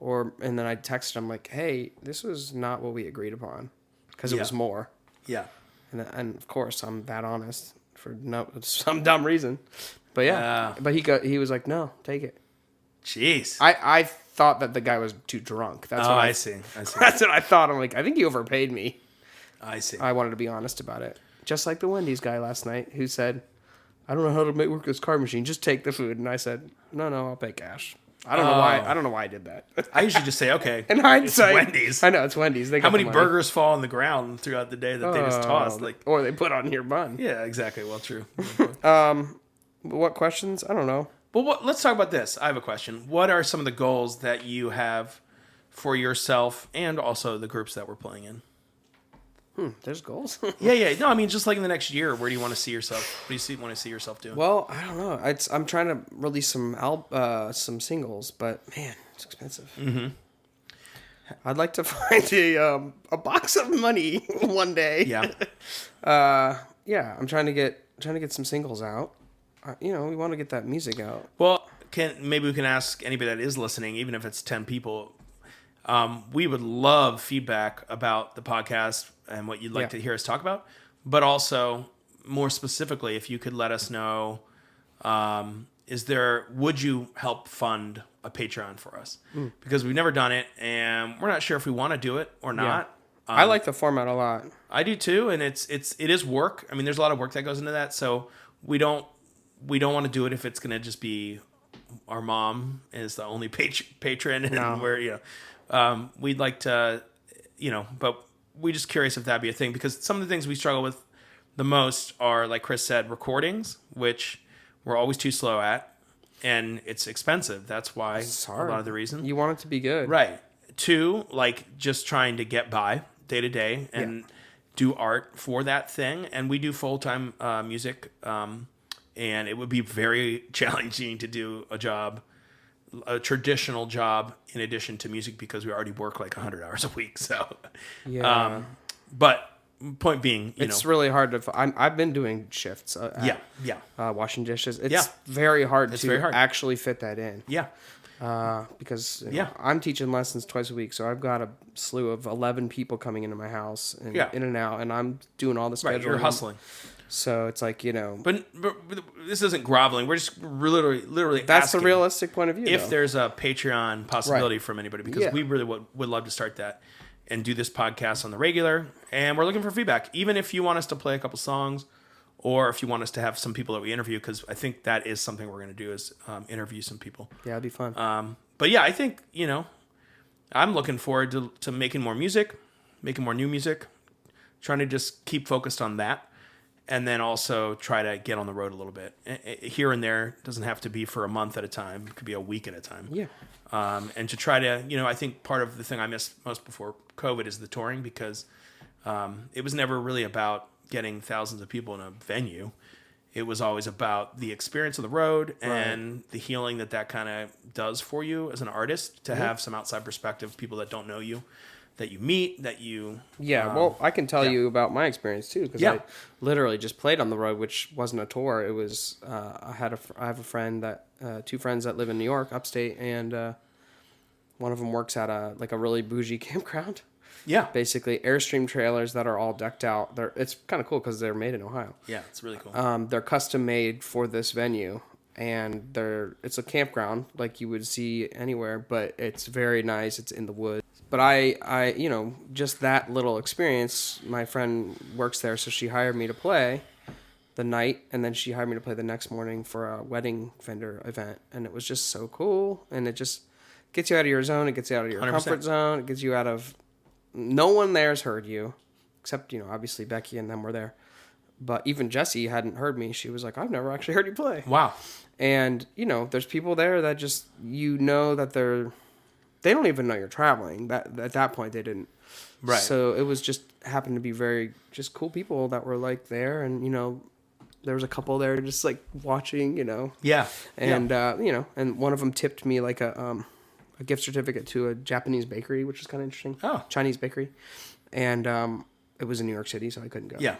And then I texted him like, "Hey, this was not what we agreed upon," because it was more. Yeah. And of course I'm that honest for some dumb reason. But yeah. But he was like, "No, take it." Jeez. I thought that the guy was too drunk. That's what I see. That's what I thought. I'm like, I think he overpaid me. I see. I wanted to be honest about it. Just like the Wendy's guy last night who said, "I don't know how to work this card machine. Just take the food." And I said, "No, I'll pay cash." I don't know why I did that. I usually just say, okay. In hindsight, it's Wendy's. I know it's Wendy's. How many burgers fall on the ground throughout the day that they just toss? Or they put on your bun. Yeah, exactly. Well, true. What questions? I don't know. Well, let's talk about this. I have a question. What are some of the goals that you have for yourself and also the groups that we're playing in? There's goals. Yeah. No, I mean, just like in the next year, where do you want to see yourself? What do you want to see yourself doing? Well, I don't know. I'm trying to release some singles, but man, it's expensive. Mm-hmm. I'd like to find a box of money one day. Yeah. Yeah, I'm trying to get some singles out. We want to get that music out. Well, maybe we can ask anybody that is listening, even if it's 10 people. We would love feedback about the podcast and what you'd like to hear us talk about, but also more specifically, if you could let us know, would you help fund a Patreon for us? Because we've never done it and we're not sure if we want to do it or not. I like the format a lot. I do too. And it is work. I mean, there's a lot of work that goes into that. So we don't want to do it if it's going to just be our mom is the only patron and we're, we'd like to, but we're just curious if that'd be a thing, because some of the things we struggle with the most are, like Chris said, recordings, which we're always too slow at, and it's expensive. That's why a lot of the reason. You want it to be good. Right. Two, like just trying to get by day to day and do art for that thing. And we do full-time music, and it would be very challenging to do a traditional job in addition to music, because we already work like 100 hours a week. So, but point being, it's really hard to. I've been doing shifts. Washing dishes. It's very hard to actually fit that in. Yeah. Because I'm teaching lessons twice a week, so I've got a slew of 11 people coming into my house and in and out, and I'm doing all the scheduling. Right, you're hustling. So it's like, But this isn't groveling. We're just literally that's asking the realistic point of view. If there's a Patreon possibility from anybody, because we really would love to start that and do this podcast on the regular. And we're looking for feedback, even if you want us to play a couple songs, or if you want us to have some people that we interview, because I think that is something we're going to do, is interview some people. Yeah, it'd be fun. But yeah, I think, I'm looking forward to making more music, making more new music, trying to just keep focused on that. And then also try to get on the road a little bit. Here and there. It doesn't have to be for a month at a time. It could be a week at a time. Yeah. And to try to, I think part of the thing I missed most before COVID is the touring, because it was never really about getting thousands of people in a venue. It was always about the experience of the road and the healing that kind of does for you as an artist, to have some outside perspective, people that don't know you, that you meet, that you... Yeah, well, I can tell you about my experience, too, because I literally just played on the road, which wasn't a tour. It was... I have a friend two friends that live in New York, upstate, and one of them works at a really bougie campground. Yeah. Basically, Airstream trailers that are all decked out. It's kind of cool because they're made in Ohio. Yeah, it's really cool. They're custom made for this venue, and it's a campground like you would see anywhere, but it's very nice. It's in the woods. But I just that little experience, my friend works there, so she hired me to play the night, and then she hired me to play the next morning for a wedding vendor event, and it was just so cool, and it just gets you out of your zone, it gets you out of your 100%. Comfort zone, it gets you out of... No one there's heard you, except, obviously Becky and them were there. But even Jessie hadn't heard me. She was like, I've never actually heard you play. Wow. And, there's people there that just, that they don't even know you're traveling. At that point, they didn't. Right. So it was just happened to be very just cool people that were there, and there was a couple there just watching, Yeah. And and one of them tipped me a gift certificate to a Japanese bakery, which was kind of interesting. Oh. Chinese bakery, and it was in New York City, so I couldn't go. Yeah.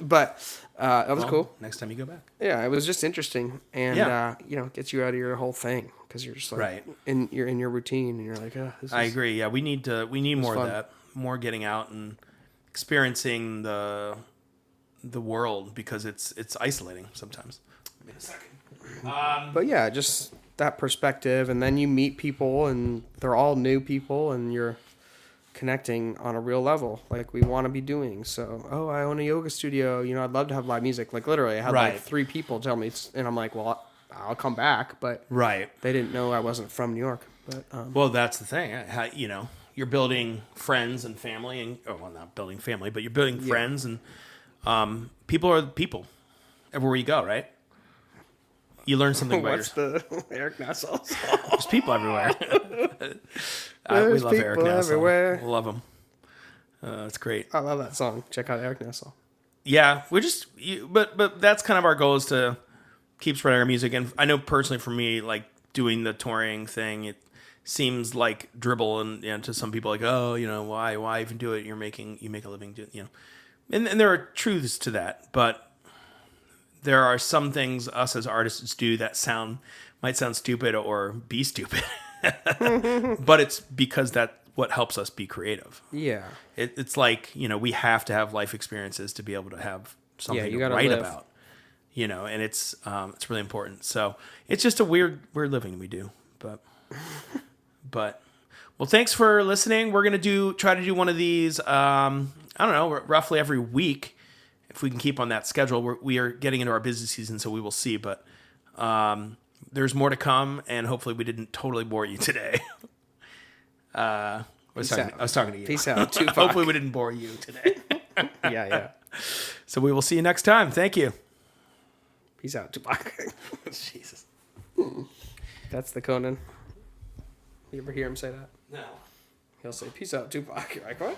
But that was cool. Next time you go back. Yeah, it was just interesting, and gets you out of your whole thing, because you're just you're in your routine, and you're like, I agree. Yeah, we need more of that, more getting out and experiencing the world, because it's isolating sometimes. Give me a second. But yeah, just that perspective, and then you meet people, and they're all new people, and you're connecting on a real level, like we want to be doing. So, I own a yoga studio. I'd love to have live music. Literally, I had 3 people tell me, and I'm like, well, I'll come back, but they didn't know I wasn't from New York. But well, that's the thing. You're building friends and family, and not building family, but you're building friends, and people are people everywhere you go, right? You learn something about What's the Eric Nassau song? There's people everywhere. We love Eric Nassau. Everywhere. We love him. It's great. I love that song. Check out Eric Nassau. Yeah, but that's kind of our goal, is to keep spreading our music. And I know personally for me, doing the touring thing, seems like dribble and to some people like, oh, why even do it? You make a living, and there are truths to that, but there are some things us as artists do that might sound stupid or be stupid, but it's because that what helps us be creative. Yeah. It's like, we have to have life experiences to be able to have something to write about, and it's really important. So it's just a weird living we do, but well, thanks for listening. We're going to try to do one of these, I don't know, roughly every week. If we can keep on that schedule. We are getting into our busy season, so we will see, but there's more to come, and hopefully we didn't totally bore you today. I was talking to you. Peace out. Tupac. Hopefully we didn't bore you today. Yeah. So we will see you next time. Thank you. Peace out, Tupac. Jesus. That's the Conan. You ever hear him say that? No. He'll say, peace out, Tupac. You're like, what?